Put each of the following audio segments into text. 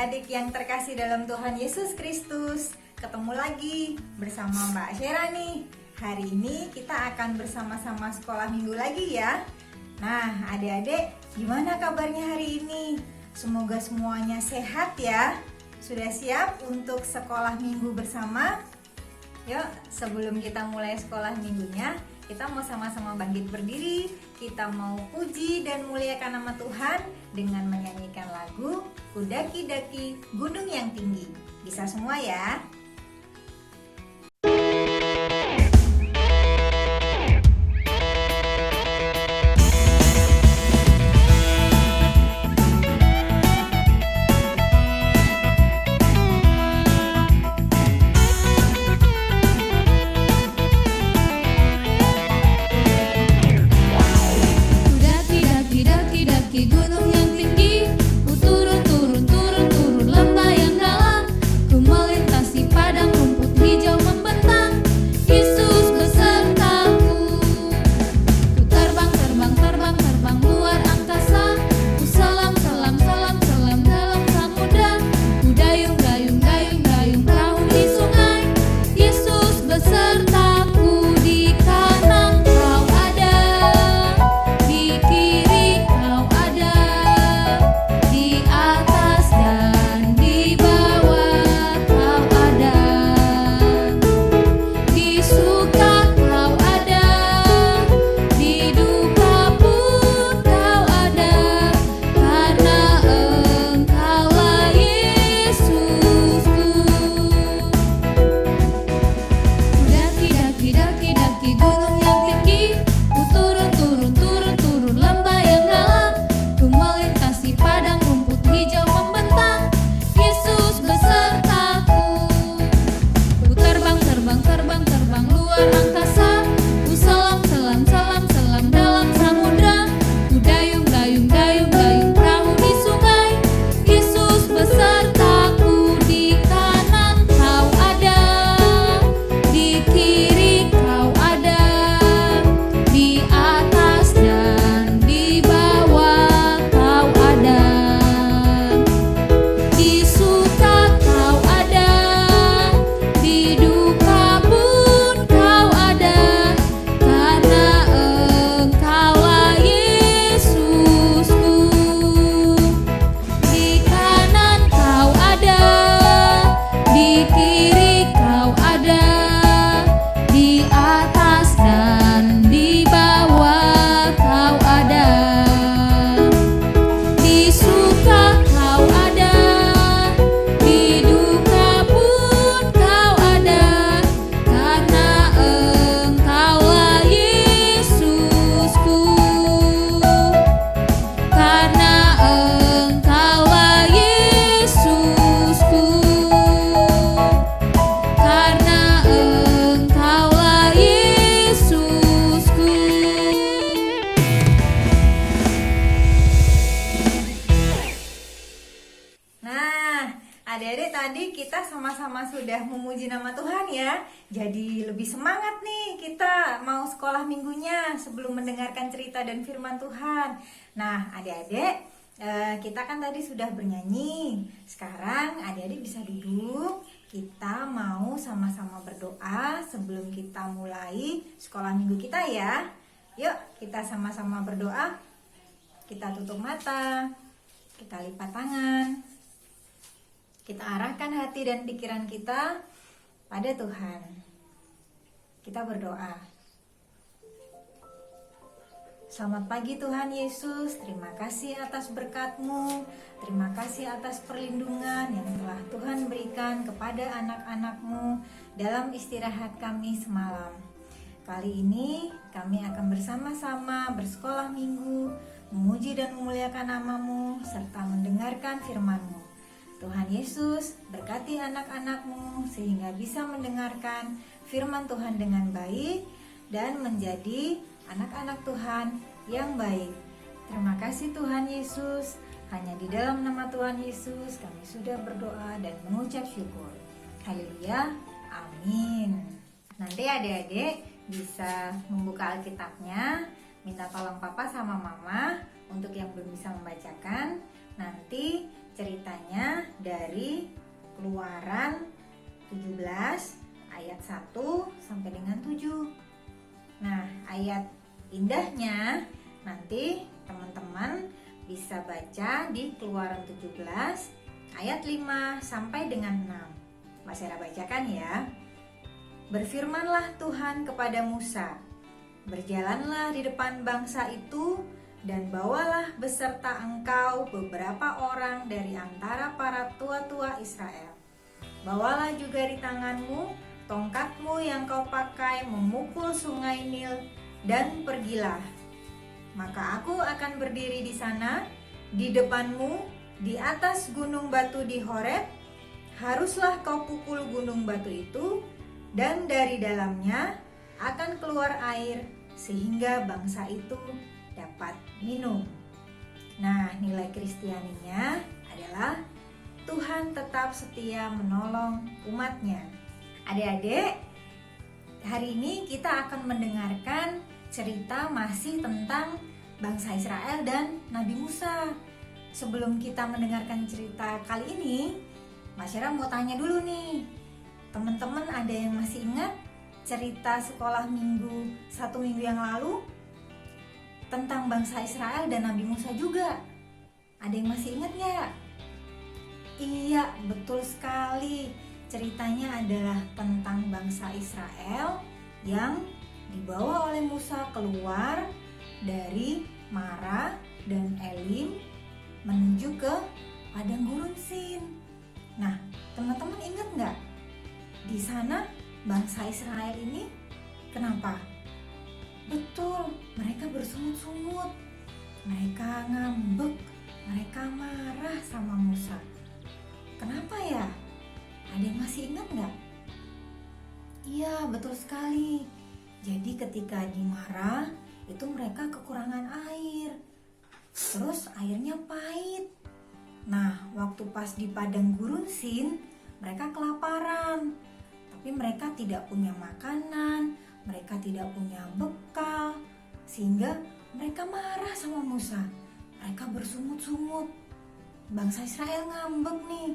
adik-adik yang terkasih dalam Tuhan Yesus Kristus, ketemu lagi bersama Mbak Syera nih. Hari ini kita akan bersama-sama sekolah minggu lagi ya. Nah, adik-adik, gimana kabarnya hari ini? Semoga semuanya sehat ya. Sudah siap untuk sekolah minggu bersama? Yuk, sebelum kita mulai sekolah minggunya, kita mau sama-sama bangkit berdiri. Kita mau puji dan muliakan nama Tuhan dengan menyanyikan lagu Ku Daki-daki Gunung yang Tinggi. Bisa semua ya? Daki gunung yang tinggi, ku turun lembah yang dalam, ku melintasi padang rumput hijau membentang, Yesus besertaku. Ku terbang luar angkasa, ku selam dalam samudra, ku dayung perahu di sungai, Yesus besertaku. Di kanan kau ada, di kiri kau ada, di atas dan di bawah kau ada, di suka kau ada, di duka pun kau ada, karena Engkaulah Yesusku. Ku daki gunung yang tinggi, ku turun lembah yang dalam, ku melintasi padang rumput hijau membentang, Yesus besertaku. Ku terbang luar angkasa, ku selam dalam samudra, ku dayung perahu di sungai, Yesus besertaku. Di kanan kau ada, di kiri kau ada, di atas dan di bawah kau ada, di suka kau ada, di duka pun kau ada, karena Engkaulah Yesusku. Di kanan kau ada, di kiri kau ada, di atas dan di bawah kau ada, di suka kau ada, di duka pun kau ada, karena Engkaulah Yesusku. Karena Engkaulah Yesusku. Karena Engkaulah Yesusku. Nah, adik-adik tadi kita sama-sama sudah memuji nama Tuhan ya. Jadi lebih semangat nih kita mau sekolah minggunya sebelum mendengarkan cerita dan firman Tuhan. Nah, adik-adik, kita kan tadi sudah bernyanyi. Sekarang adik-adik bisa duduk. Kita mau sama-sama berdoa sebelum kita mulai sekolah minggu kita ya. Yuk, kita sama-sama berdoa. Kita tutup mata. Kita lipat tangan. Kita arahkan hati dan pikiran kita pada Tuhan. Kita berdoa. Selamat pagi Tuhan Yesus, terima kasih atas berkat-Mu, terima kasih atas perlindungan yang telah Tuhan berikan kepada anak-anak-Mu dalam istirahat kami semalam. Kali ini kami akan bersama-sama bersekolah minggu, memuji dan memuliakan nama-Mu, serta mendengarkan firman-Mu. Tuhan Yesus, berkati anak-anak-Mu sehingga bisa mendengarkan firman Tuhan dengan baik dan menjadi anak-anak Tuhan yang baik. Terima kasih Tuhan Yesus. Hanya di dalam nama Tuhan Yesus kami sudah berdoa dan mengucap syukur. Haleluya. Amin. Nanti adik-adik bisa membuka Alkitabnya, minta tolong papa sama mama untuk yang belum bisa membacakan. Nanti ceritanya dari Keluaran 17 ayat 1 sampai dengan 7. Nah, ayat indahnya nanti teman-teman bisa baca di Keluaran 17 ayat 5 sampai dengan 6. Mas Hera bacakan ya. Berfirmanlah Tuhan kepada Musa, berjalanlah di depan bangsa itu dan bawalah beserta engkau beberapa orang dari antara para tua-tua Israel. Bawalah juga di tanganmu tongkatmu yang kau pakai memukul sungai Nil dan pergilah. Maka aku akan berdiri di sana di depanmu di atas gunung batu di Horeb. Haruslah kau pukul gunung batu itu dan dari dalamnya akan keluar air sehingga bangsa itu dapat minum. Nah, nilai Kristianinya adalah Tuhan tetap setia menolong umatnya. Adik-adik, hari ini kita akan mendengarkan cerita masih tentang bangsa Israel dan Nabi Musa. Sebelum kita mendengarkan cerita kali ini, Mas Hera mau tanya dulu nih, teman-teman ada yang masih ingat cerita sekolah satu minggu yang lalu tentang bangsa Israel dan Nabi Musa juga? Ada yang masih ingat nggak? Iya, betul sekali. Ceritanya adalah tentang bangsa Israel yang dibawa oleh Musa keluar dari Mara dan Elim menuju ke padang gurun Sin. Nah, teman-teman ingat nggak? Di sana bangsa Israel ini kenapa? Betul, mereka bersungut-sungut, mereka ngambek, mereka marah sama Musa. Kenapa ya? Ada yang masih ingat nggak? Iya, betul sekali. Jadi ketika di Mara itu mereka kekurangan air, terus airnya pahit. Nah, waktu pas di padang gurun Sin, mereka kelaparan, tapi mereka tidak punya makanan, mereka tidak punya bekal, sehingga mereka marah sama Musa. Mereka bersungut-sungut. Bangsa Israel ngambek nih.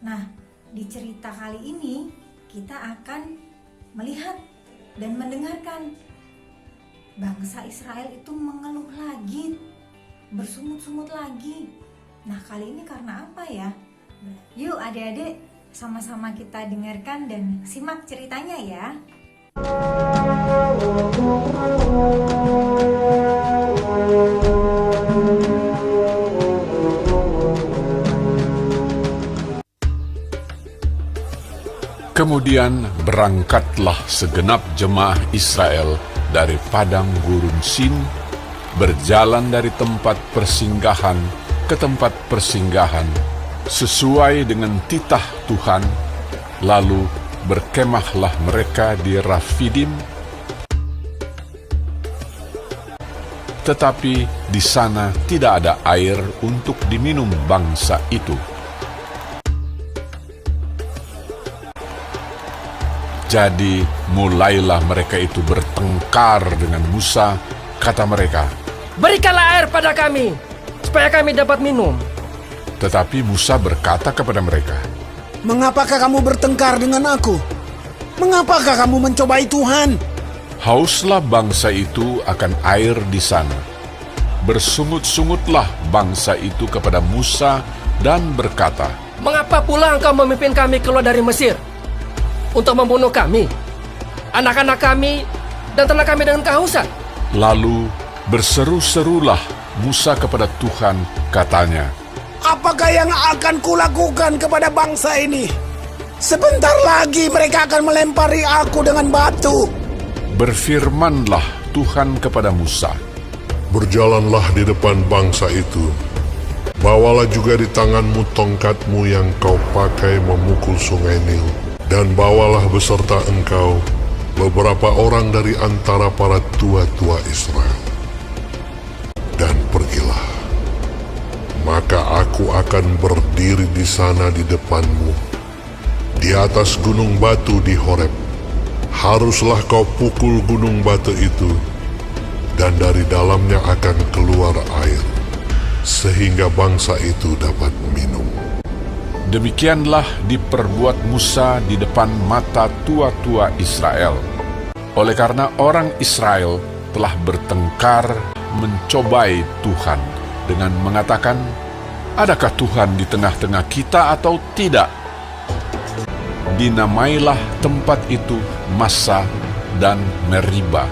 Nah, di cerita kali ini kita akan melihat dan mendengarkan bangsa Israel itu mengeluh lagi, bersungut-sungut lagi. Nah, kali ini karena apa ya? Yuk adik-adik, sama-sama kita dengarkan dan simak ceritanya ya. Kemudian berangkatlah segenap jemaah Israel dari padang gurun Sin, berjalan dari tempat persinggahan ke tempat persinggahan, sesuai dengan titah Tuhan, lalu berkemahlah mereka di Rafidim. Tetapi di sana tidak ada air untuk diminum bangsa itu. Jadi mulailah mereka itu bertengkar dengan Musa, kata mereka, "Berikanlah air pada kami, supaya kami dapat minum." Tetapi Musa berkata kepada mereka, "Mengapakah kamu bertengkar dengan aku? Mengapakah kamu mencobai Tuhan?" hauslah bangsa itu akan air di sana. Bersungut-sungutlah bangsa itu kepada Musa dan berkata, "Mengapa pula engkau memimpin kami keluar dari Mesir untuk membunuh kami, anak-anak kami, dan ternak kami dengan kehausan?" Lalu berseru-serulah Musa kepada Tuhan, katanya, "Apakah yang akan kulakukan kepada bangsa ini? Sebentar lagi mereka akan melempari aku dengan batu." Berfirmanlah Tuhan kepada Musa, Berjalanlah di depan bangsa itu. Bawalah juga di tanganmu tongkatmu yang kau pakai memukul sungai Nil. Dan bawalah beserta engkau beberapa orang dari antara para tua-tua Israel. Dan pergilah. Maka aku akan berdiri di sana di depanmu, di atas gunung batu di Horeb. Haruslah kau pukul gunung batu itu, dan dari dalamnya akan keluar air, sehingga bangsa itu dapat minum. Demikianlah diperbuat Musa di depan mata tua-tua Israel. Oleh karena orang Israel telah bertengkar mencobai Tuhan dengan mengatakan, "Adakah Tuhan di tengah-tengah kita atau tidak?" Dinamailah tempat itu Massa dan Meriba.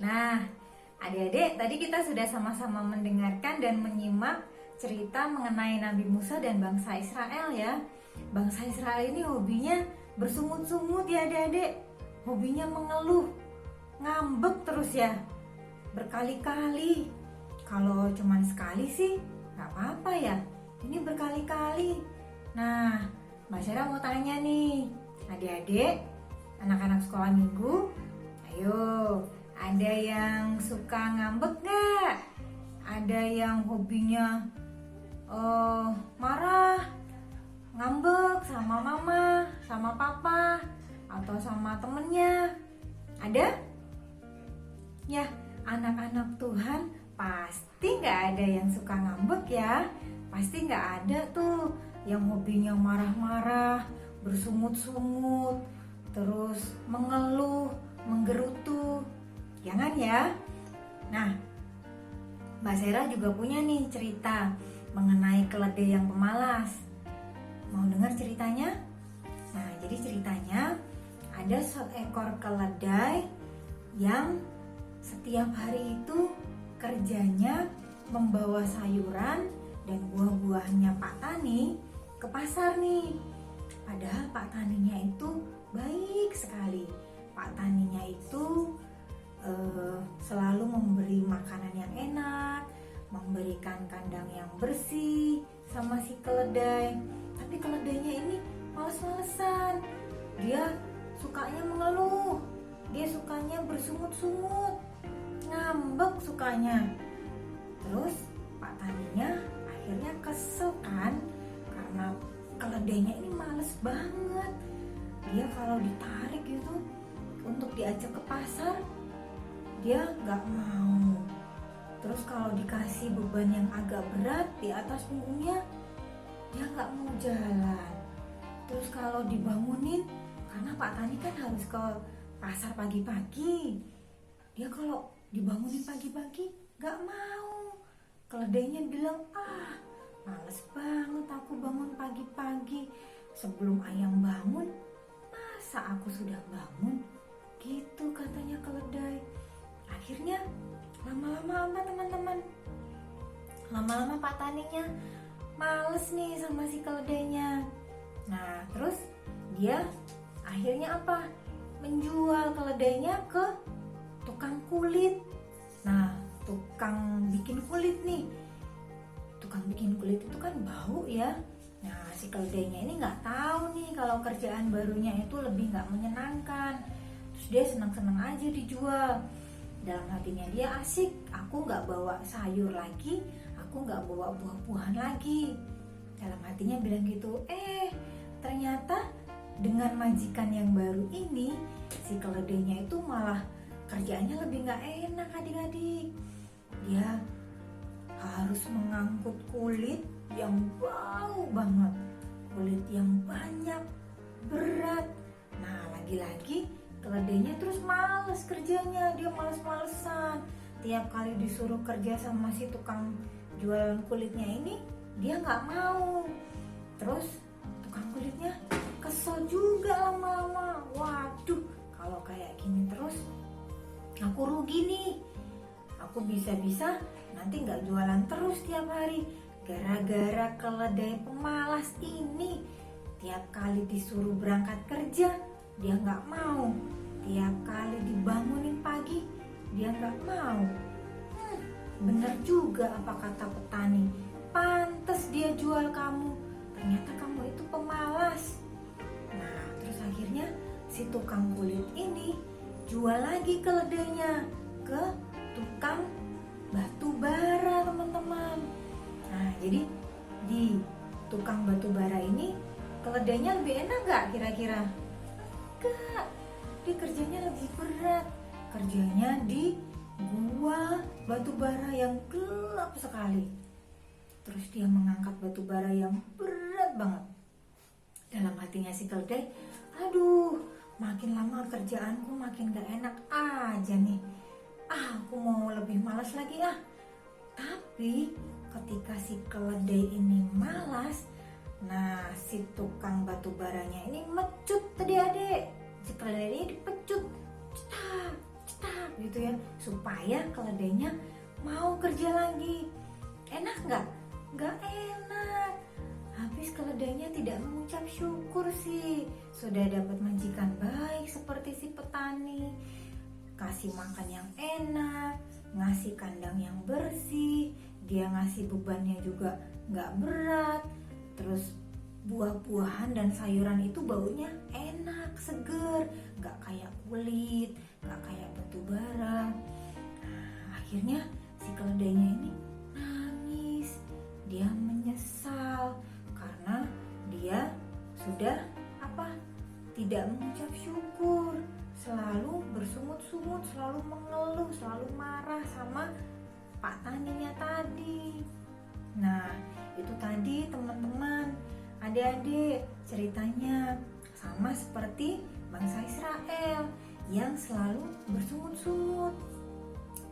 Nah, adik-adik, tadi kita sudah sama-sama mendengarkan dan menyimak cerita mengenai Nabi Musa dan bangsa Israel ya. Bangsa Israel ini hobinya bersungut-sungut ya adik-adik. Hobinya mengeluh, ngambek terus ya. Berkali-kali. Kalau cuma sekali sih gak apa-apa ya. Ini berkali-kali. Nah, Mbak Syara mau tanya nih, adik-adik, anak-anak sekolah minggu, ayo, ada yang suka ngambek gak? Ada yang hobinya marah, ngambek sama mama, sama papa, atau sama temennya? Ada? Ya, anak-anak Tuhan pasti gak ada yang suka ngambek ya. Pasti gak ada tuh yang hobinya marah-marah, bersungut-sungut, terus mengeluh, menggerutu. Jangan ya. Nah, Mbak Sera juga punya nih cerita mengenai keledai yang pemalas. Mau dengar ceritanya? Nah, jadi ceritanya ada seekor keledai yang setiap hari itu kerjanya membawa sayuran dan buah-buahnya Pak Tani ke pasar nih. Padahal Pak Taninya itu baik sekali. Pak Taninya itu selalu memberi makanan yang enak, memberikan kandang yang bersih sama si keledai. Tapi keledainya ini males-malesan. Dia sukanya mengeluh, dia sukanya bersungut-sungut, ngambek sukanya. Terus Pak Taninya akhirnya kesel kan, karena keledainya ini males banget. Dia kalau ditarik gitu untuk diajak ke pasar, dia nggak mau. Terus kalau dikasih beban yang agak berat di atas punggungnya, dia nggak mau jalan. Terus kalau dibangunin, karena Pak Tani kan harus ke pasar pagi-pagi, dia kalau dibangunin pagi-pagi nggak mau. Keledainya bilang, males banget aku bangun pagi-pagi. Sebelum ayam bangun, masa aku sudah bangun? Gitu katanya keledai. Akhirnya lama-lama apa teman-teman? Lama-lama Pak Taninya males nih sama si keledainya. Nah, terus dia akhirnya apa? Menjual keledainya ke tukang kulit. Nah, tukang bikin kulit nih. Tukang bikin kulit itu kan bau ya. Nah, si keledainya ini nggak tahu nih kalau kerjaan barunya itu lebih nggak menyenangkan. Terus dia senang-senang aja dijual. Dalam hatinya dia, asik, aku nggak bawa sayur lagi, aku nggak bawa buah-buahan lagi. Dalam hatinya bilang gitu. Ternyata dengan majikan yang baru ini, si keledainya itu malah kerjaannya lebih nggak enak adik-adik. Dia harus mengangkut kulit yang bau banget, kulit yang banyak, berat. Nah, lagi-lagi keledainya terus males kerjanya, dia males-malesan. Tiap kali disuruh kerja sama si tukang jualan kulitnya ini, dia nggak mau. Terus tukang kulitnya kesel juga lama-lama. Waduh, kalau kayak gini terus aku rugi nih. Aku bisa-bisa nanti nggak jualan terus tiap hari. Gara-gara keledai pemalas ini, tiap kali disuruh berangkat kerja, dia nggak mau. Tiap kali dibangunin pagi, dia nggak mau. Bener juga apa kata petani. Pantes dia jual kamu. Ternyata kamu itu pemalas. Nah, terus akhirnya si tukang kulit ini jual lagi keledainya ke tukang batu bara, teman-teman. Nah, jadi di tukang batu bara ini keledainya lebih enak gak kira-kira? Enggak, dia kerjanya lebih berat. Kerjanya di gua batu bara yang gelap sekali. Terus dia mengangkat batu bara yang berat banget. Dalam hatinya si keledai, aduh, makin lama kerjaanku makin gak enak aja nih. Aku mau lebih malas lagi ah. Tapi ketika si keledai ini malas, nah si tukang batu baranya ini mecut tadi adik. Si keledai ini dipecut, cetak, cetak gitu ya, supaya keledainya mau kerja lagi. Enak nggak? Nggak enak. Habis keledainya tidak mengucap syukur sih, sudah dapat majikan baik seperti si petani, kasih makan yang enak, ngasih kandang yang bersih, dia ngasih bebannya juga nggak berat. Terus buah-buahan dan sayuran itu baunya enak, seger, nggak kayak kulit, nggak kayak batu bara. Nah, akhirnya si keledainya ini nangis, dia menyesal karena dia sudah tidak mengucap syukur, selalu bersungut-sungut, selalu mengeluh, selalu marah sama Pak Taninya tadi. Nah, itu tadi teman-teman, adik-adik, ceritanya sama seperti bangsa Israel yang selalu bersungut-sungut.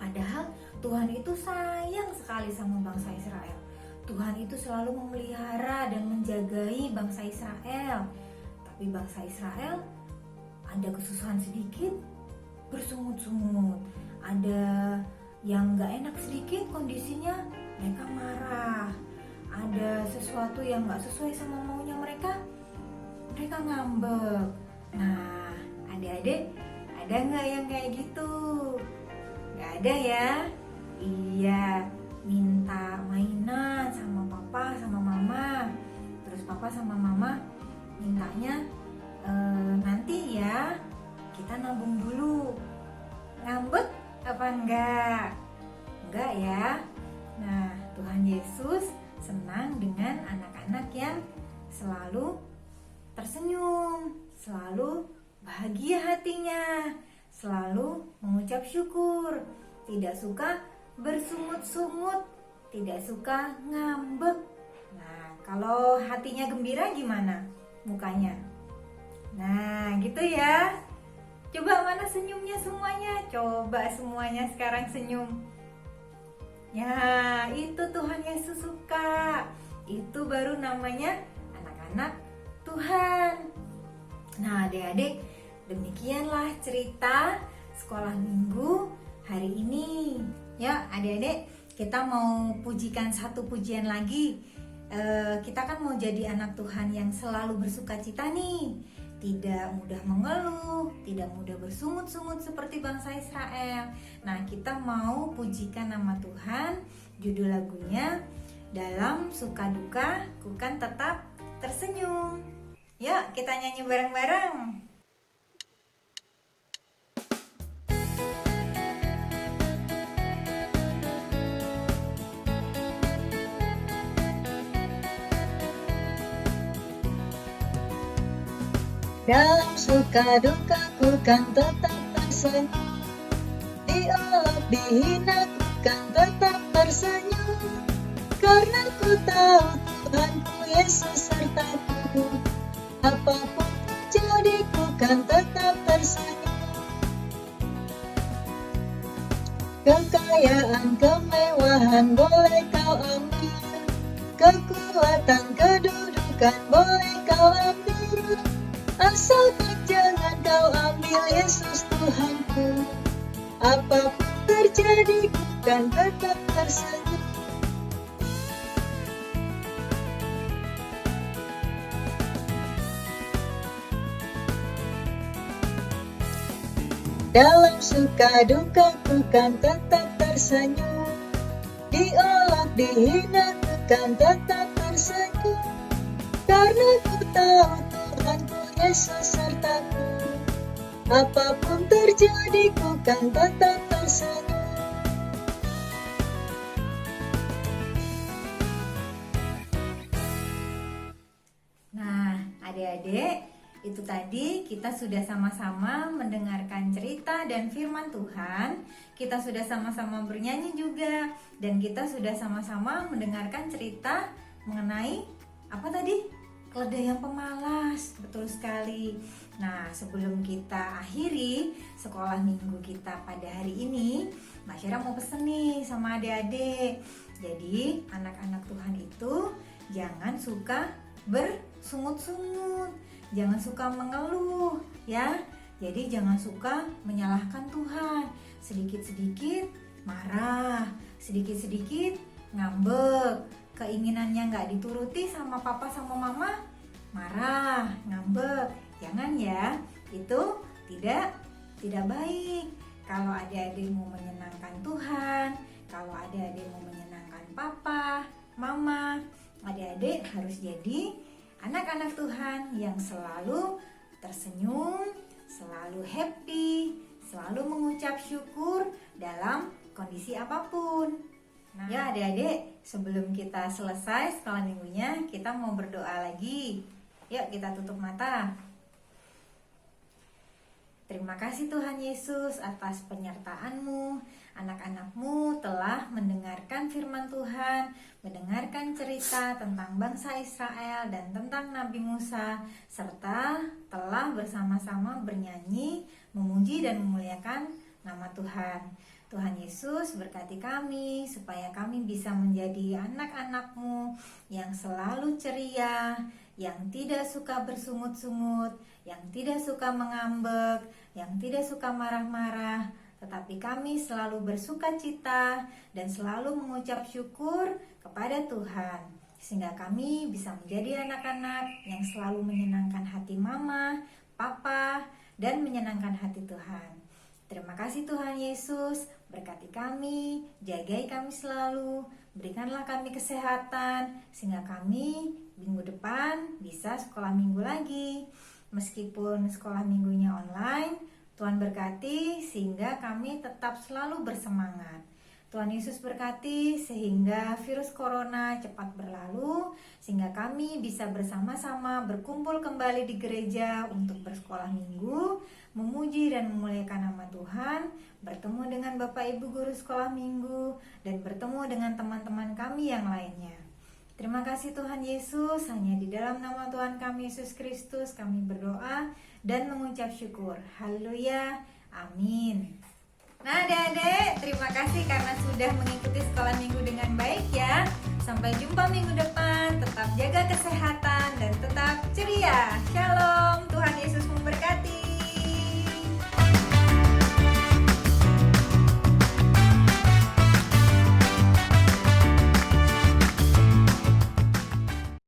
Padahal Tuhan itu sayang sekali sama bangsa Israel. Tuhan itu selalu memelihara dan menjagai bangsa Israel. Tapi bangsa Israel ada kesusahan sedikit, bersungut-sungut. Ada yang gak enak sedikit kondisinya, mereka marah. Ada sesuatu yang gak sesuai sama maunya mereka, mereka ngambek. Nah, adik-adik, ada gak yang kayak gitu? Gak ada ya? Iya, minta mainan sama papa sama mama. Terus papa sama mama mintanya nanti ya kita nabung dulu. Ngambek apa enggak? Enggak ya. Nah, Tuhan Yesus senang dengan anak-anak yang selalu tersenyum, selalu bahagia hatinya, selalu mengucap syukur, tidak suka bersungut-sungut, tidak suka ngambek. Nah, kalau hatinya gembira gimana mukanya? Nah, gitu ya. Coba mana senyumnya semuanya? Coba semuanya sekarang senyum. Ya, itu Tuhan Yesus suka. Itu baru namanya anak-anak Tuhan. Nah, adik-adik, demikianlah cerita sekolah minggu hari ini. Ya, adik-adik, kita mau pujikan satu pujian lagi. Kita kan mau jadi anak Tuhan yang selalu bersukacita nih, tidak mudah mengeluh, tidak mudah bersungut-sungut seperti bangsa Israel. Nah, kita mau pujikan nama Tuhan. Judul lagunya Dalam Suka Duka Ku Kan Tetap Tersenyum. Yuk, kita nyanyi bareng-bareng. Dalam suka duka ku kan tetap tersenyum, diolok dihina ku kan tetap tersenyum, karena ku tahu Tuhanku Yesus sertaku. Apapun terjadi ku kan tetap tersenyum. Kekayaan, kemewahan boleh kau ambil, kekuatan, kedudukan boleh kau ambil, asalkan jangan kau ambil Yesus Tuhanku. Apapun terjadi ku kan tetap tersenyum. Dalam suka duka ku kan tetap tersenyum, diolok dihina ku kan tetap tersenyum, karena ku tahu Tuhanku Yesus sertaku. Apapun terjadi ku kan tetap tersenyum. Nah, adik-adik, itu tadi kita sudah sama-sama mendengarkan cerita dan firman Tuhan. Kita sudah sama-sama bernyanyi juga, dan kita sudah sama-sama mendengarkan cerita mengenai apa tadi? Keledai yang pemalas. Betul sekali. Nah, sebelum kita akhiri sekolah minggu kita pada hari ini, Mbak Syara mau pesen nih sama adik-adik. Jadi, anak-anak Tuhan itu jangan suka bersungut-sungut, jangan suka mengeluh ya. Jadi jangan suka menyalahkan Tuhan. Sedikit-sedikit marah, sedikit-sedikit ngambek, keinginannya nggak dituruti sama papa sama mama, marah, ngambek. Jangan ya, itu tidak baik. Kalau adik-adik mau menyenangkan Tuhan, kalau adik-adik mau menyenangkan papa, mama, adik-adik harus jadi anak-anak Tuhan yang selalu tersenyum, selalu happy, selalu mengucap syukur dalam kondisi apapun. Nah, ya adik-adik, sebelum kita selesai sekolah minggunya, kita mau berdoa lagi. Yuk kita tutup mata. Terima kasih Tuhan Yesus atas penyertaan-Mu. Anak-anak-Mu telah mendengarkan firman Tuhan, mendengarkan cerita tentang bangsa Israel dan tentang Nabi Musa, serta telah bersama-sama bernyanyi, memuji dan memuliakan nama Tuhan. Tuhan Yesus berkati kami supaya kami bisa menjadi anak-anak-Mu yang selalu ceria, yang tidak suka bersungut-sungut, yang tidak suka mengambek, yang tidak suka marah-marah, tetapi kami selalu bersuka cita dan selalu mengucap syukur kepada Tuhan, sehingga kami bisa menjadi anak-anak yang selalu menyenangkan hati mama, papa, dan menyenangkan hati Tuhan. Terima kasih Tuhan Yesus, berkati kami, jagai kami selalu, berikanlah kami kesehatan, sehingga kami minggu depan bisa sekolah minggu lagi. Meskipun sekolah minggunya online, Tuhan berkati sehingga kami tetap selalu bersemangat. Tuhan Yesus berkati sehingga virus corona cepat berlalu, sehingga kami bisa bersama-sama berkumpul kembali di gereja untuk bersekolah minggu, memuji dan memuliakan nama Tuhan, bertemu dengan Bapak Ibu guru sekolah minggu, dan bertemu dengan teman-teman kami yang lainnya. Terima kasih Tuhan Yesus, hanya di dalam nama Tuhan kami Yesus Kristus kami berdoa dan mengucap syukur. Haleluya, amin. Nah adik-adik, terima kasih karena sudah mengikuti sekolah minggu dengan baik ya. Sampai jumpa minggu depan, tetap jaga kesehatan dan tetap ceria. Shalom.